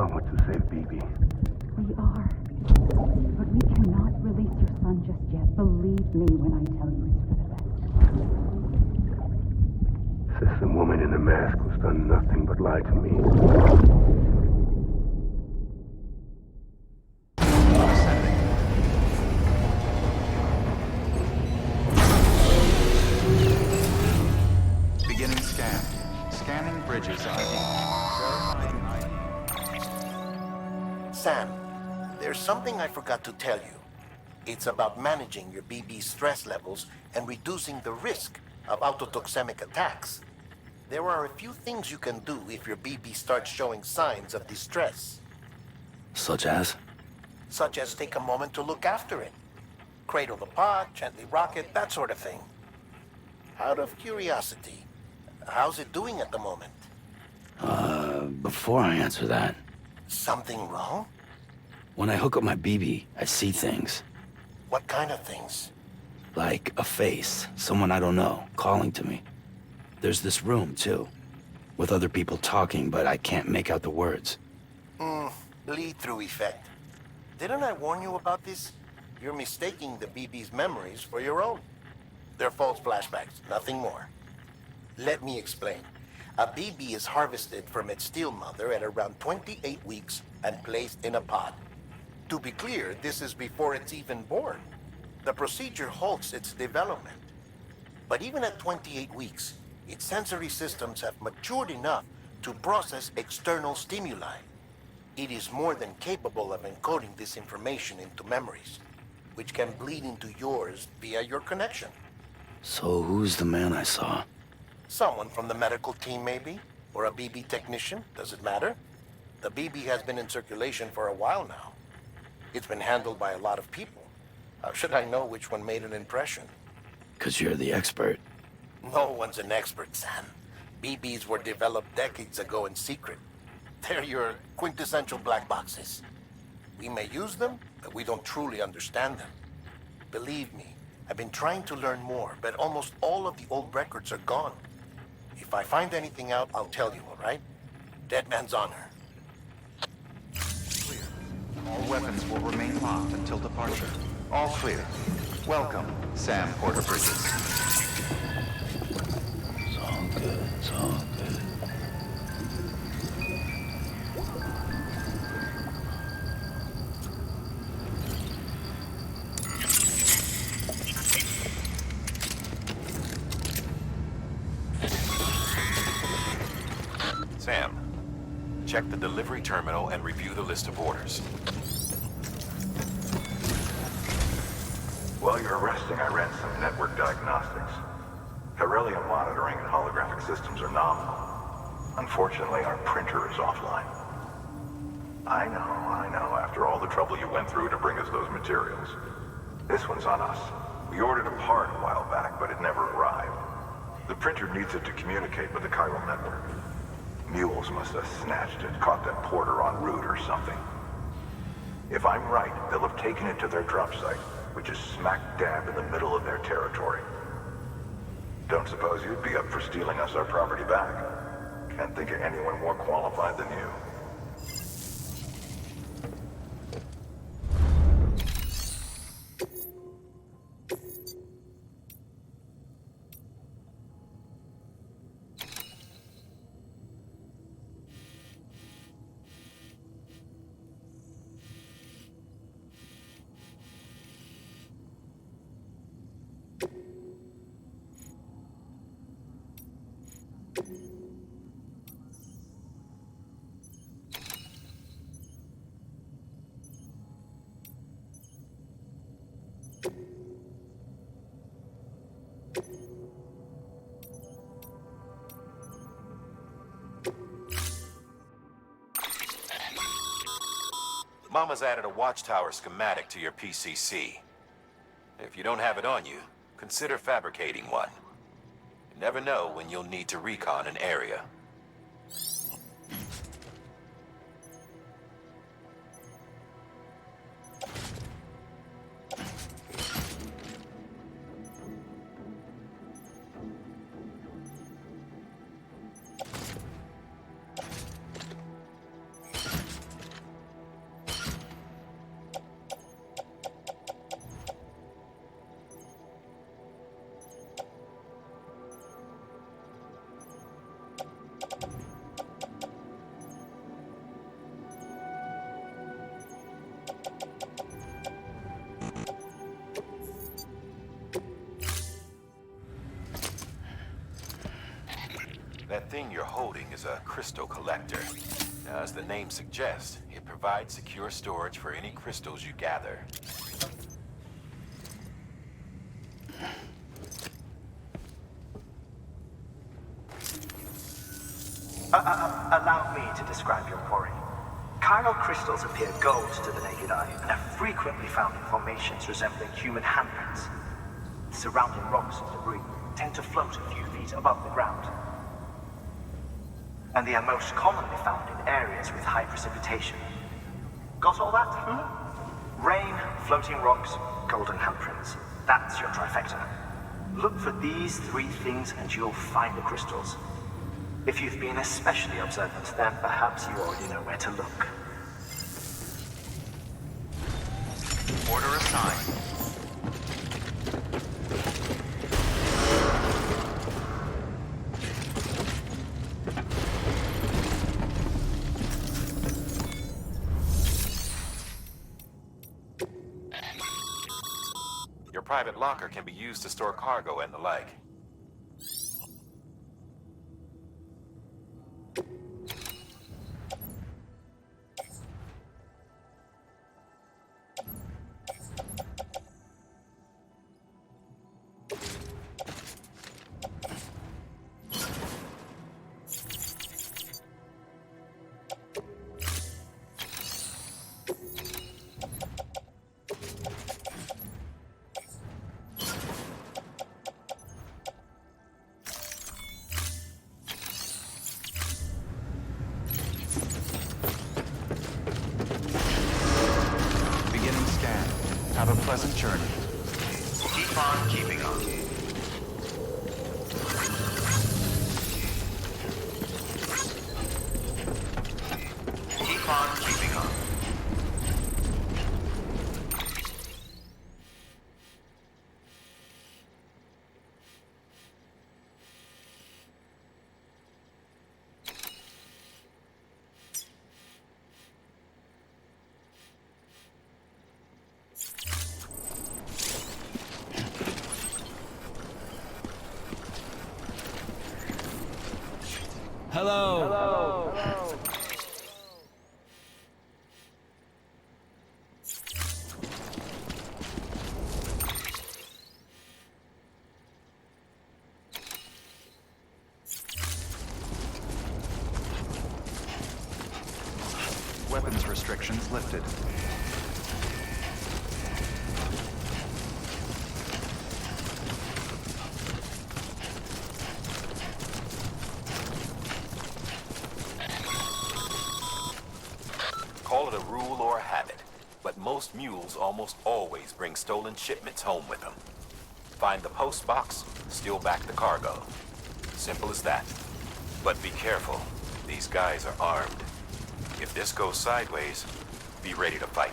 want to save BB. We are. But we cannot release your son just yet. Believe me when I tell you it's for the best. System woman in the mask who's done nothing but lie to me. Beginning scan. Scanning bridges ID. Verifying ID. Sam, there's something I forgot to tell you. It's about managing your BB stress levels and reducing the risk of autotoxemic attacks. There are a few things you can do if your BB starts showing signs of distress. Such as? Such as take a moment to look after it. Cradle the pod, gently rock it, that sort of thing. Out of curiosity, how's it doing at the moment? Before I answer that, Something wrong? when I hook up my BB, I see things. What kind of things? Like a face, someone I don't know, calling to me. There's this room, too, with other people talking, but I can't make out the words. Lead-through effect. Didn't I warn you about this? You're mistaking the BB's memories for your own. They're false flashbacks, nothing more. Let me explain. A BB is harvested from its steel mother at around 28 weeks and placed in a pod. To be clear, this is before it's even born. The procedure halts its development. But even at 28 weeks, its sensory systems have matured enough to process external stimuli. It is more than capable of encoding this information into memories, which can bleed into yours via your connection. So who's the man I saw? Someone from the medical team, maybe? Or a BB technician? Does it matter? The BB has been in circulation for a while now. It's been handled by a lot of people. How should I know which one made an impression? 'Cause you're the expert. No one's an expert, Sam. BBs were developed decades ago in secret. They're your quintessential black boxes. We may use them, but we don't truly understand them. Believe me, I've been trying to learn more, but almost all of the old records are gone. If I find anything out, I'll tell you, all right? Dead man's honor. Clear. All weapons will remain locked until departure. All clear. Welcome, Sam Porter Bridges. It's all good, it's all good. Sam, check the delivery terminal and review the list of orders. While you're resting, I ran some network diagnostics. Beryllium monitoring and holographic systems are nominal. Unfortunately, our printer is offline. I know, after all the trouble you went through to bring us those materials. This one's on us. We ordered a part a while back, but it never arrived. The printer needs it to communicate with the chiral network. Mules must have snatched it, caught that porter en route or something. If I'm right, they'll have taken it to their drop site, which is smack dab in the middle of their territory. Don't suppose you'd be up for stealing us our property back? Can't think of anyone more qualified than you. Mama's added a watchtower schematic to your PCC. If you don't have it on you, consider fabricating one. You never know when you'll need to recon an area. That thing you're holding is a crystal collector. Now, as the name suggests, it provides secure storage for any crystals you gather. Allow me to describe your quarry. Chiral crystals appear gold to the naked eye and are frequently found in formations resembling human handprints. Surrounding rocks and debris tend to float a few feet above the ground. And they are most commonly found in areas with high precipitation. Got all that? Rain, floating rocks, golden handprints. That's your trifecta. Look for these three things and you'll find the crystals. If you've been especially observant, then perhaps you already know where to look. Order assigned. Your private locker can be used to store cargo and the like. Have a pleasant journey. Keep on keeping on. Keep on keeping on. Hello. Weapons restrictions lifted. Call it a rule or a habit, but most mules almost always bring stolen shipments home with them. Find the post box, steal back the cargo. Simple as that. But be careful. These guys are armed. If this goes sideways, be ready to fight.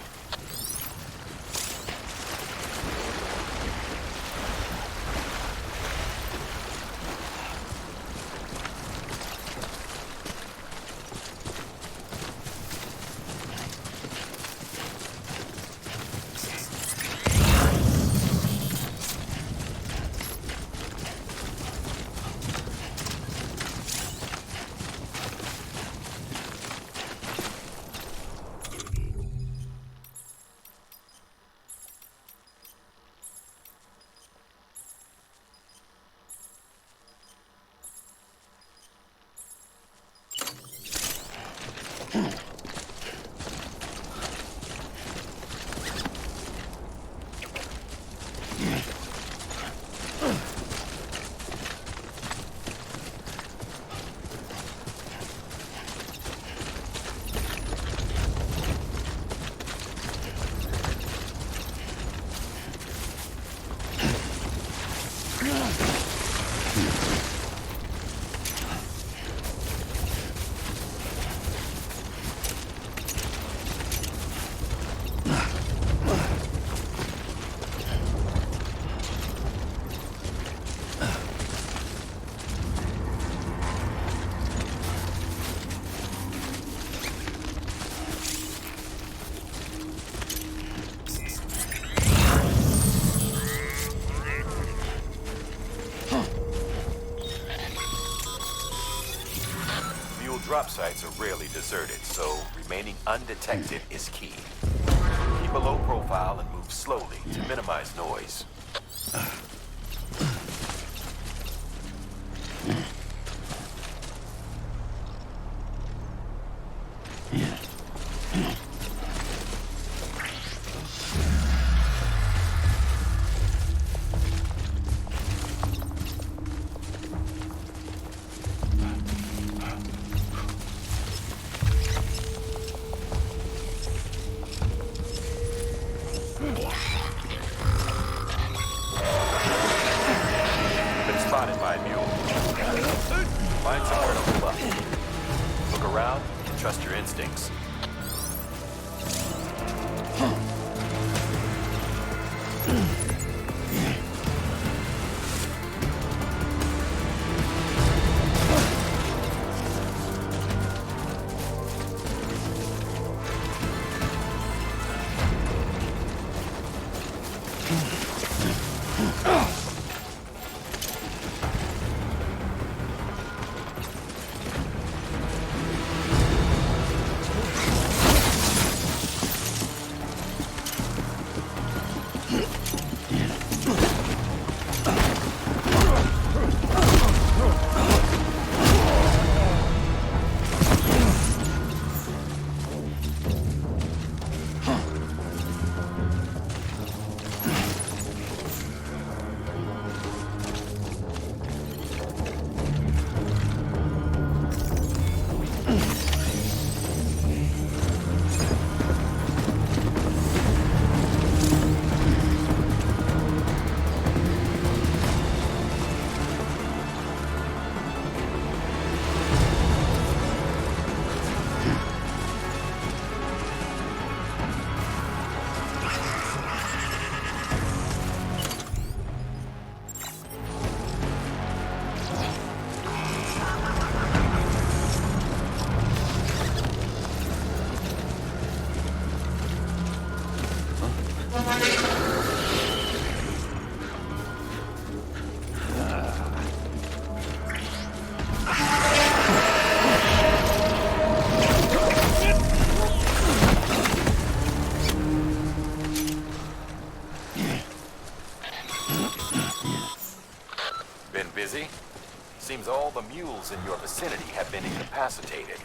nearly deserted, so remaining undetected is key. Keep a low profile and move slowly to minimize noise. Been spotted by a mule. Find somewhere to move up. Look around and trust your instincts. Been busy? Seems all the mules in your vicinity have been incapacitated.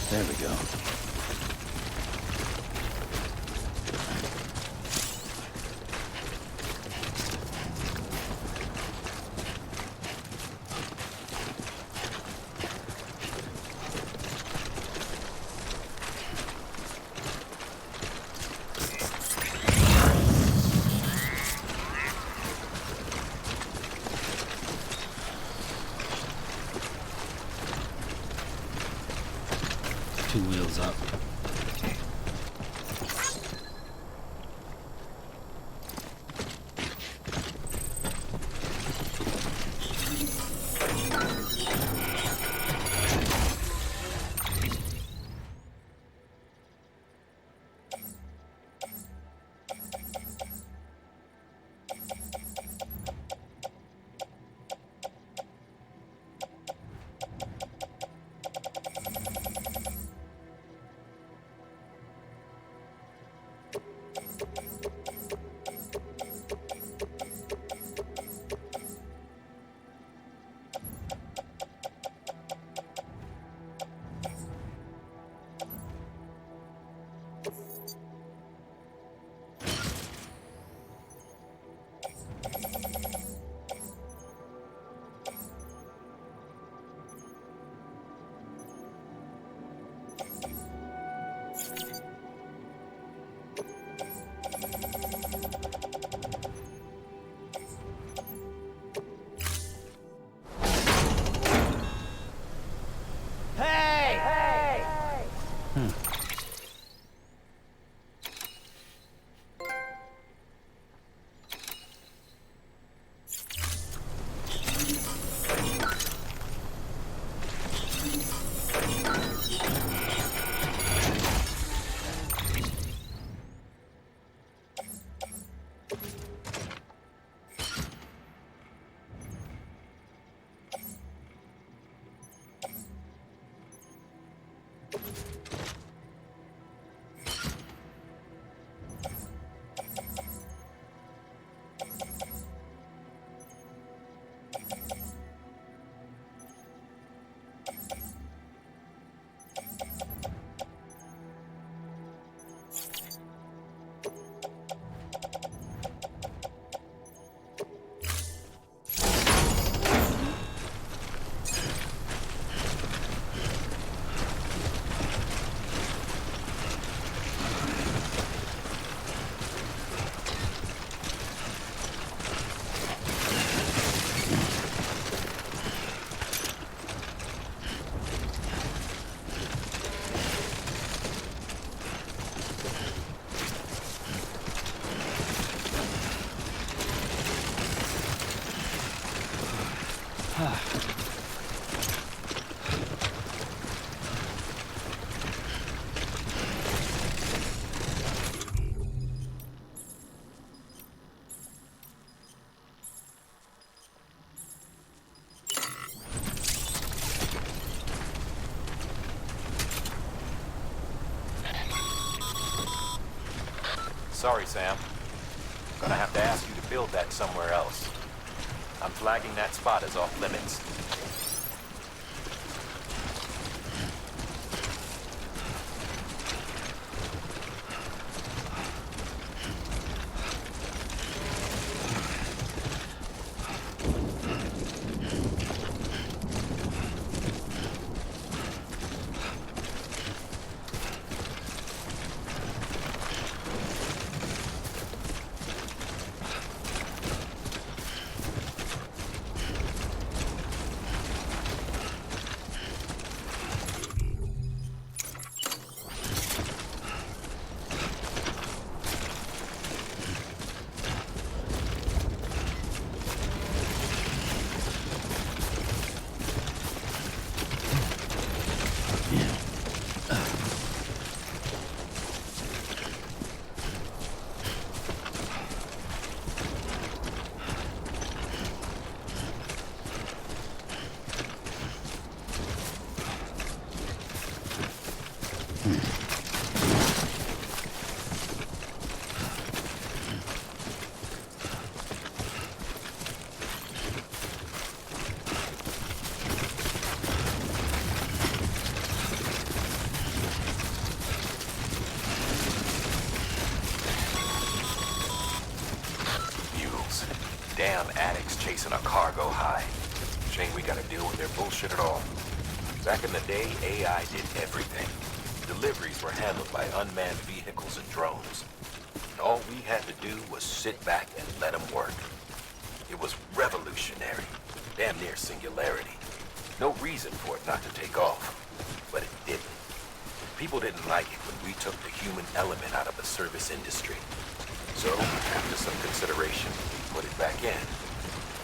There we go. Two wheels up. Sorry, Sam. Gonna have to ask you to build that somewhere else. I'm flagging that spot as off limits. Damn addicts chasing a cargo high. Shame we gotta deal with their bullshit at all. Back in the day, AI did everything. Deliveries were handled by unmanned vehicles and drones. And all we had to do was sit back and let them work. It was revolutionary. Damn near singularity. No reason for it not to take off. But it didn't. People didn't like it when we took the human element out of the service industry. So, after some consideration, we put it back in.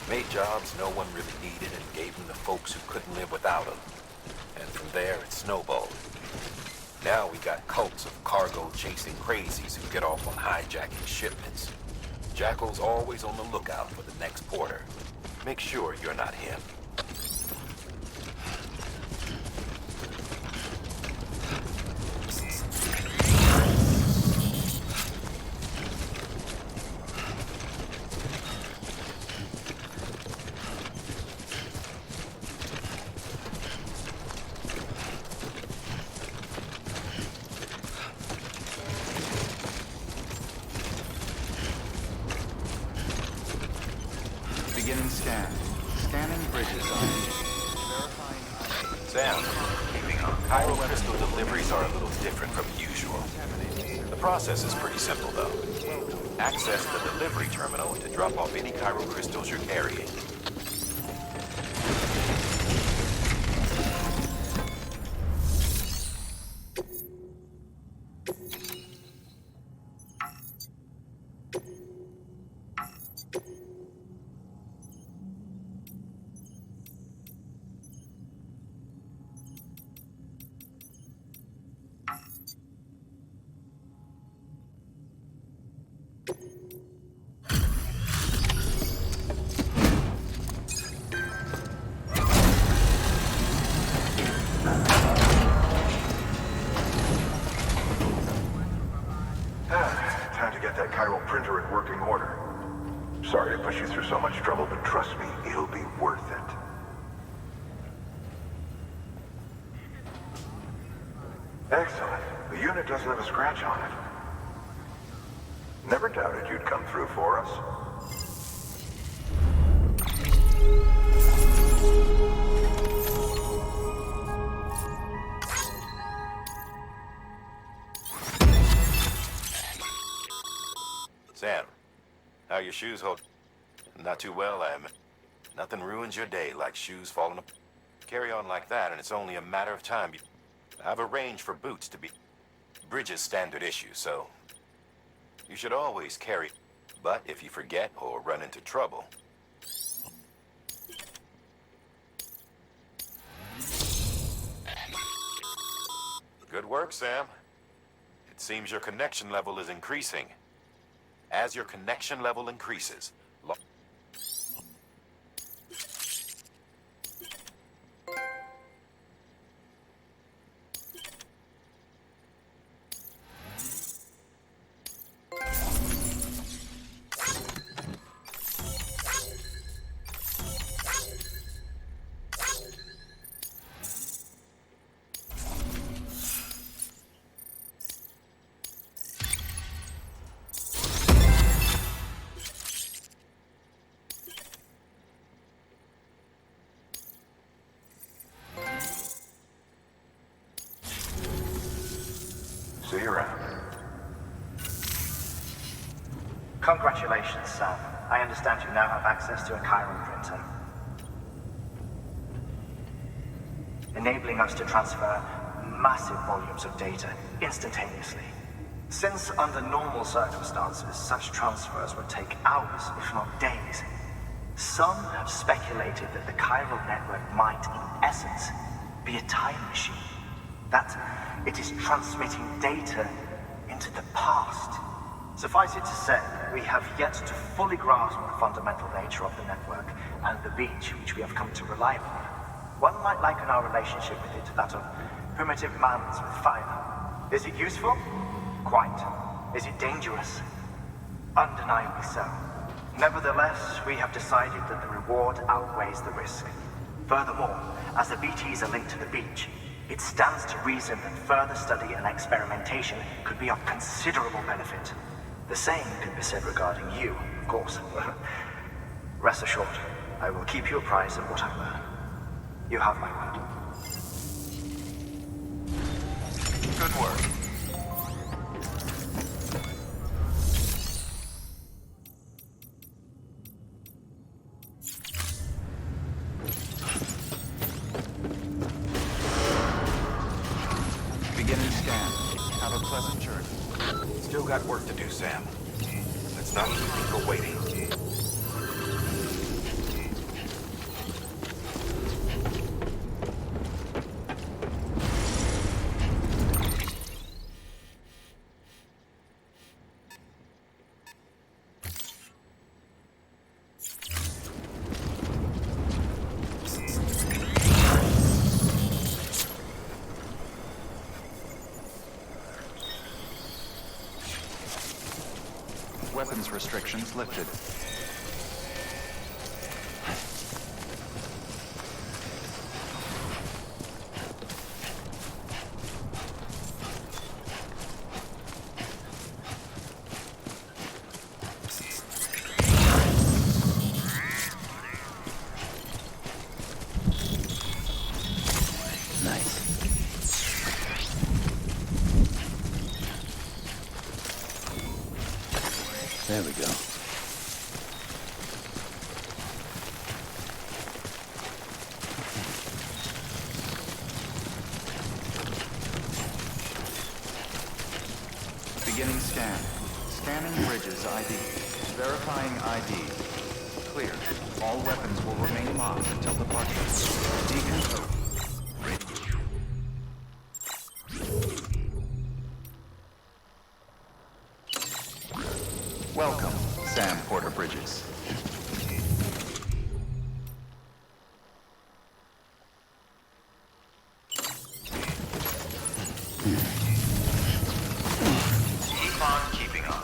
Made jobs no one really needed and gave them to folks who couldn't live without them. And from there, it snowballed. Now we got cults of cargo-chasing crazies who get off on hijacking shipments. Jackal's always on the lookout for the next porter. Make sure you're not him. Beginning scan. Scanning bridges on. Sam, Chiral crystal deliveries are a little different from usual. The process is pretty simple, though. Access the delivery terminal to drop off any chiral crystals you're carrying. Time to get that chiral printer in working order. Sorry to push you through so much trouble, but trust me, it'll be worth it. Excellent. The unit doesn't have a scratch on it. Never doubted you'd come through for us. Sam, how your shoes hold? Not too well, I admit. Nothing ruins your day like shoes falling apart. Carry on like that, and it's only a matter of time. I've arranged for boots to be Bridges standard issue, so you should always carry. But if you forget or run into trouble, work, Sam. It seems your connection level is increasing. As your connection level increases, See you around. Congratulations, Sam. I understand you now have access to a chiral printer, enabling us to transfer massive volumes of data instantaneously. Since under normal circumstances, such transfers would take hours, if not days, some have speculated that the chiral network might, in essence, be a time machine. That it is transmitting data into the past. Suffice it to say, we have yet to fully grasp the fundamental nature of the network and the beach which we have come to rely upon. One might liken our relationship with it to that of primitive mans with fire. Is it useful? Quite. Is it dangerous? Undeniably so. Nevertheless, we have decided that the reward outweighs the risk. Furthermore, as the BTs are linked to the beach, it stands to reason that further study and experimentation could be of considerable benefit. The same can be said regarding you, of course. Rest assured, I will keep you apprised of what I learn. You have my word. Good work. Beginning scan. Have a pleasant journey. still got work to do, Sam. Let's not keep people waiting. Weapons restrictions lifted. There we go. Beginning scan. Scanning bridges ID. Verifying ID. Clear. All weapons will remain locked until departure. Decontrol. Welcome, Sam Porter Bridges. Keep on keeping on.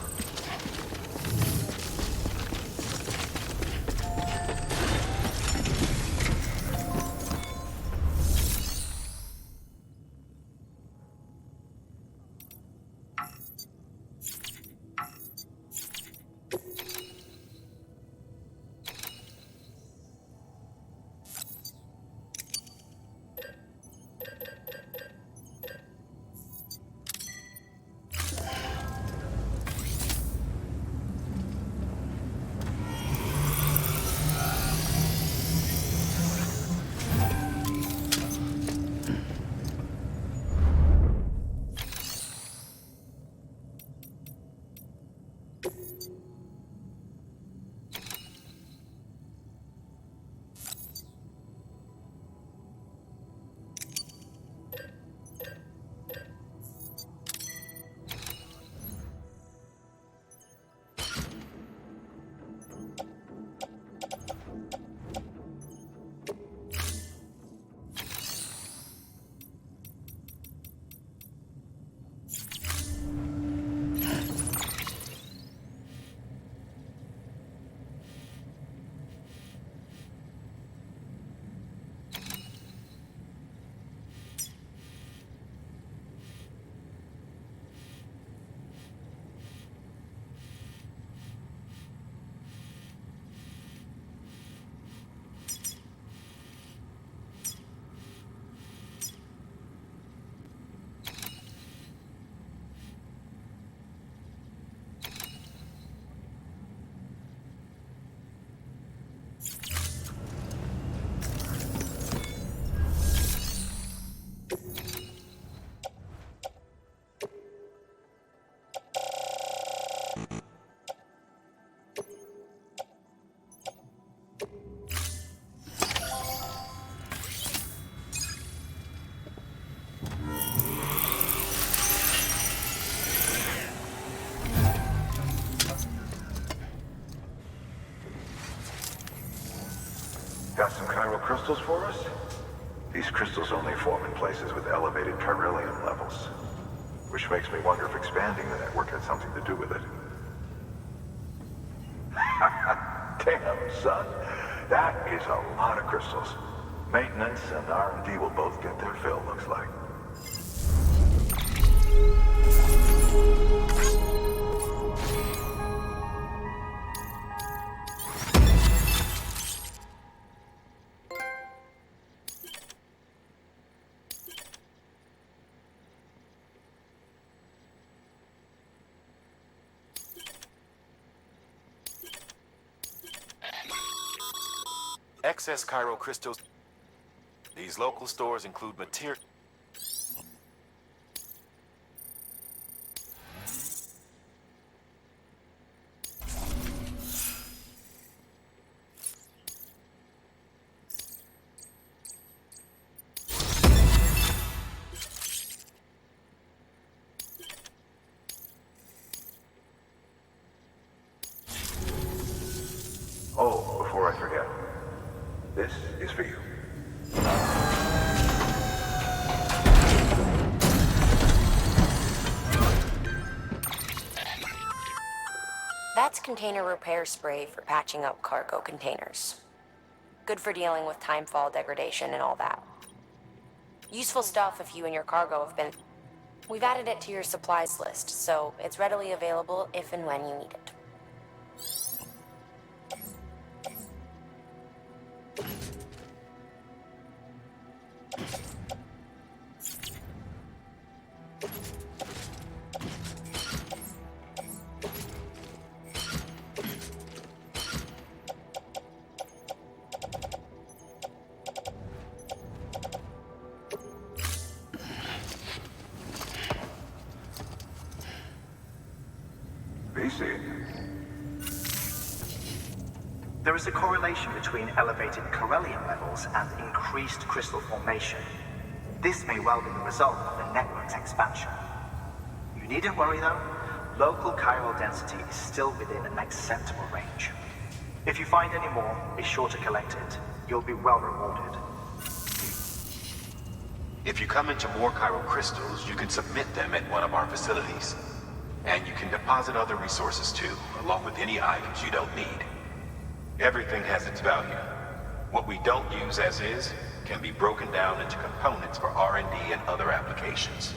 crystals for us? These crystals only form in places with elevated chiralium levels, which makes me wonder if expanding the network had something to do with it. Damn, son. That is a lot of crystals. Maintenance and R&D will both get their fill, looks like. Excess Cairo crystals. These local stores include material. Oh, before I forget, this is for you. That's container repair spray for patching up cargo containers. Good for dealing with timefall degradation and all that. Useful stuff if you and your cargo have been... We've added it to your supplies list, so it's readily available if and when you need it. There is a correlation between elevated chiralium levels and increased crystal formation. This may well be the result of the network's expansion. You needn't worry though. Local chiral density is still within an acceptable range. If you find any more, be sure to collect it. You'll be well rewarded. If you come into more chiral crystals, you can submit them at one of our facilities. And you can deposit other resources too, along with any items you don't need. Everything has its value. What we don't use as is can be broken down into components for R&D and other applications.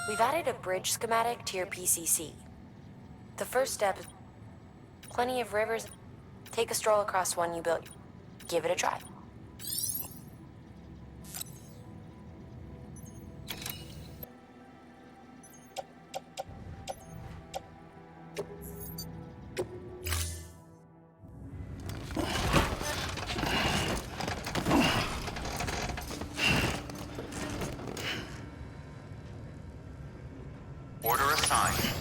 We've added a bridge schematic to your PCC. The first step is plenty of rivers. Take a stroll across one you built. Give it a try. Order assigned.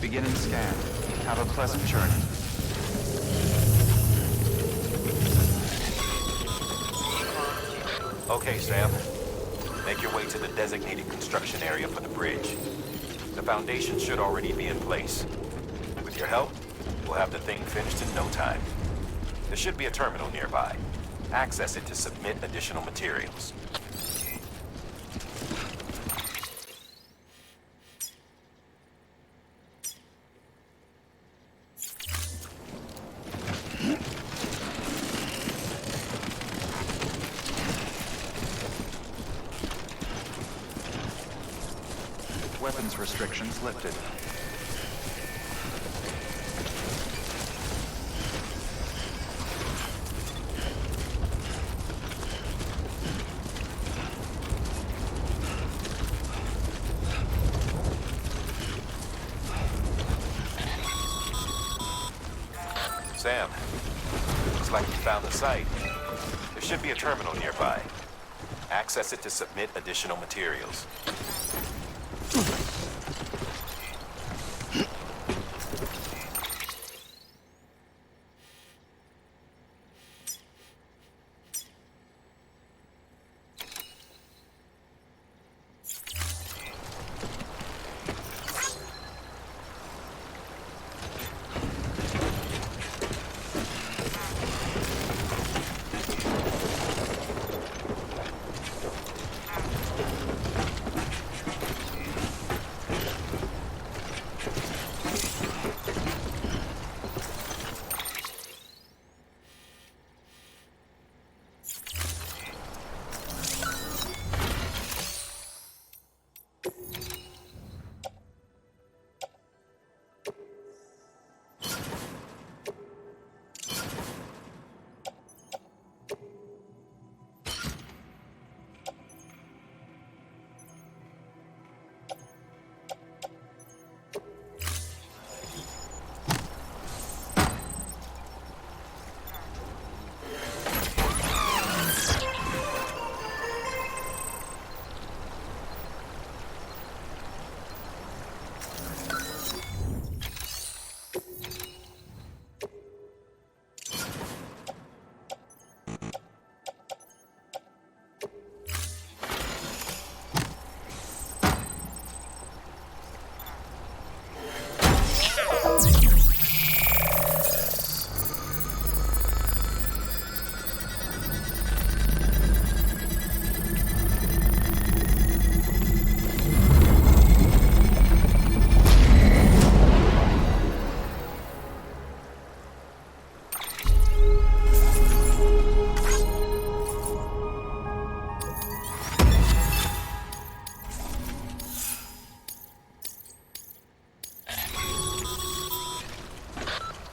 Begin and scan. Have a pleasant journey. Okay, Sam. Make your way to the designated construction area for the bridge. The foundation should already be in place. With your help, we'll have the thing finished in no time. There should be a terminal nearby. Access it to submit additional materials. Weapons restrictions lifted. Sam, looks like you found the site. There should be a terminal nearby. Access it to submit additional materials.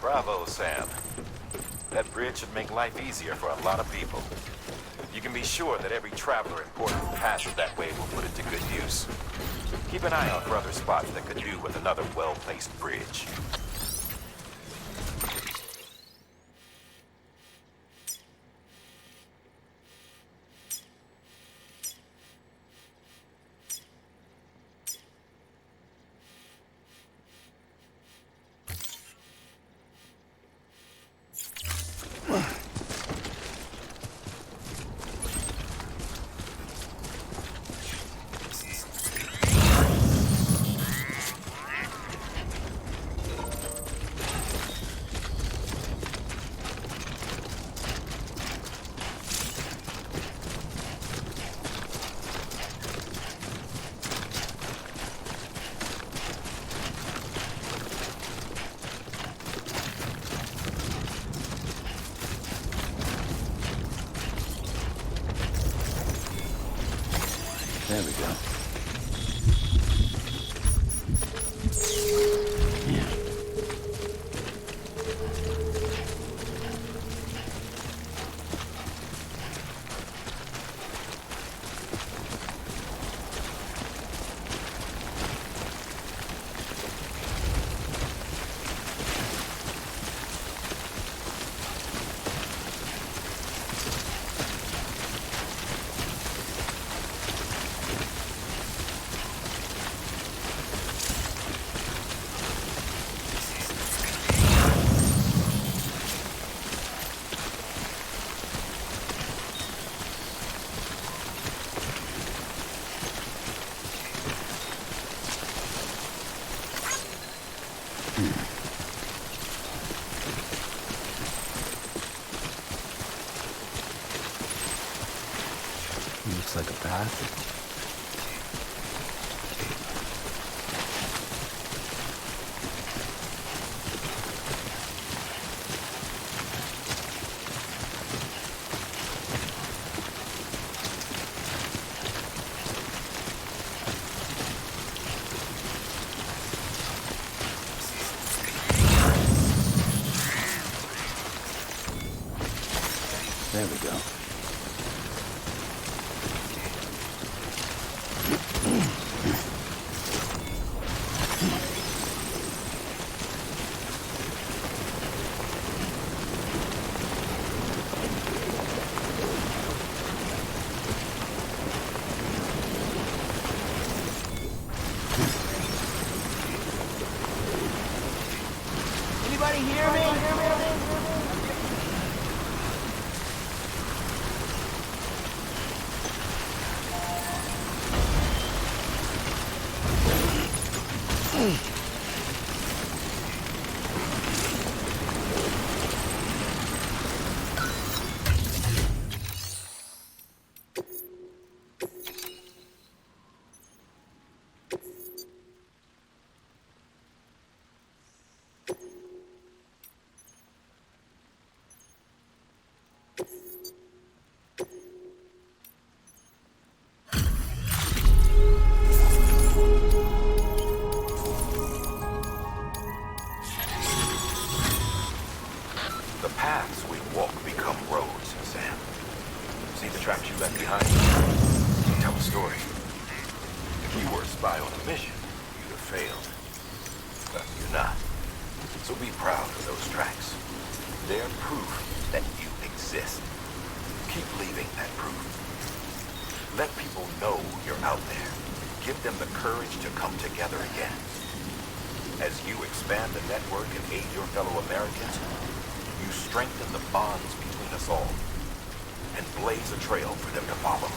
Bravo, Sam. That bridge should make life easier for a lot of people. You can be sure that every traveler important who passes that way will put it to good use. Keep an eye out for other spots that could do with another well-placed bridge. There we go. the passage. There we go. Anybody hear me? The paths we walk become roads, Sam. See the tracks you left behind? Tell a story. If you were a spy on a mission, you'd have failed. But you're not. So be proud of those tracks. They're proof that you exist. Keep leaving that proof. Let people know you're out there. Give them the courage to come together again. As you expand the network and aid your fellow Americans, you strengthen the bonds between us all and blaze a trail for them to follow.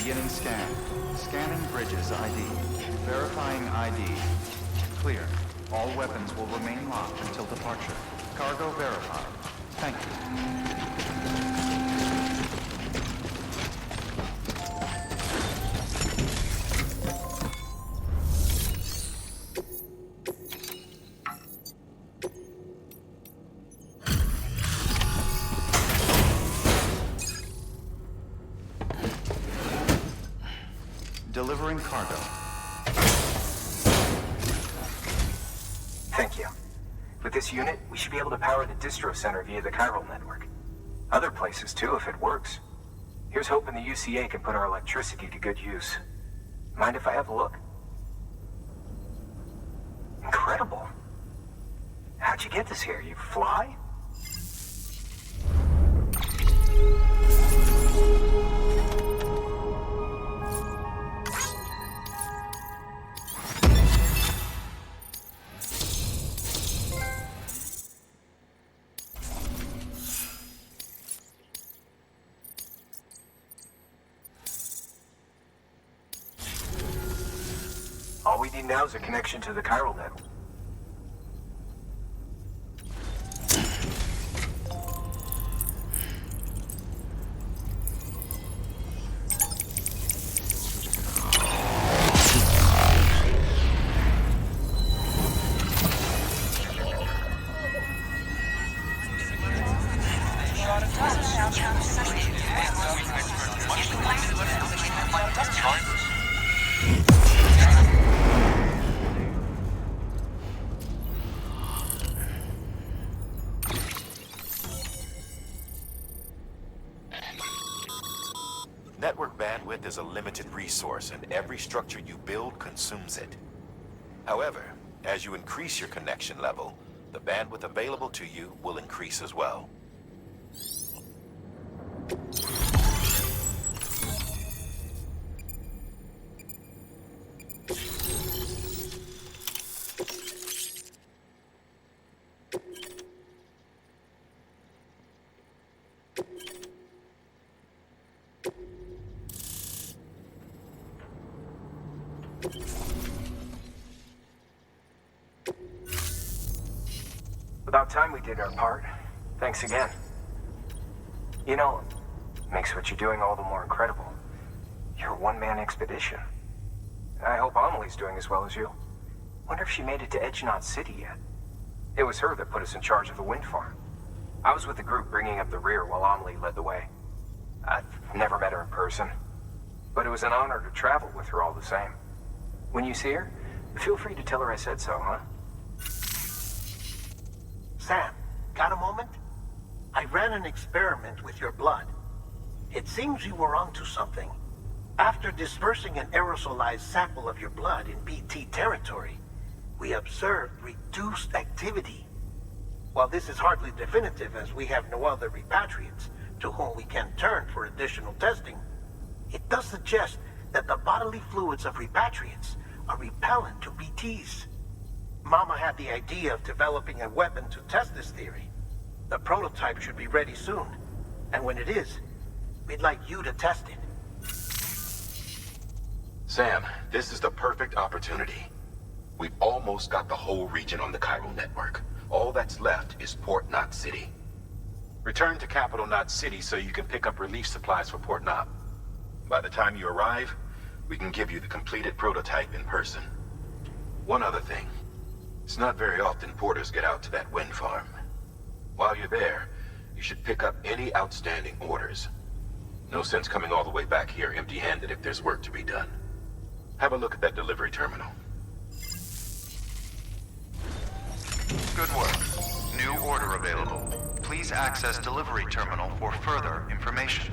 Beginning scan. Scanning bridges ID. Verifying ID. Clear. All weapons will remain locked until departure. Cargo verified. Thank you. Delivering cargo. Thank you. With this unit, we should be able to power the distro center via the chiral network. Other places too, if it works. Here's hoping the UCA can put our electricity to good use. Mind if I have a look? Incredible. How'd you get this here? You fly? All we need now is a connection to the chiral network. Network bandwidth is a limited resource, and every structure you build consumes it. However, as you increase your connection level, the bandwidth available to you will increase as well. About time we did our part. Thanks again. You know, makes what you're doing all the more incredible. You're a one-man expedition. I hope Amelie's doing as well as you. Wonder if she made it to Edgenot City yet. It was her that put us in charge of the wind farm. I was with the group bringing up the rear while Amelie led the way. I've never met her in person, but it was an honor to travel with her all the same. When you see her, feel free to tell her I said so, huh? Sam, got a moment? I ran an experiment with your blood. It seems you were onto something. After dispersing an aerosolized sample of your blood in BT territory, we observed reduced activity. While this is hardly definitive, as we have no other repatriates to whom we can turn for additional testing, it does suggest that the bodily fluids of repatriates are repellent to BTs. Mama had the idea of developing a weapon to test this theory. The prototype should be ready soon, and when it is, we'd like you to test it. Sam, this is the perfect opportunity. We've almost got the whole region on the chiral network. All that's left is Port Knot City. Return to Capital Knot City so you can pick up relief supplies for Port Knot. By the time you arrive, we can give you the completed prototype in person. One other thing. It's not very often porters get out to that wind farm. While you're there, you should pick up any outstanding orders. No sense coming all the way back here empty-handed if there's work to be done. Have a look at that delivery terminal. Good work. New order available. Please access delivery terminal for further information.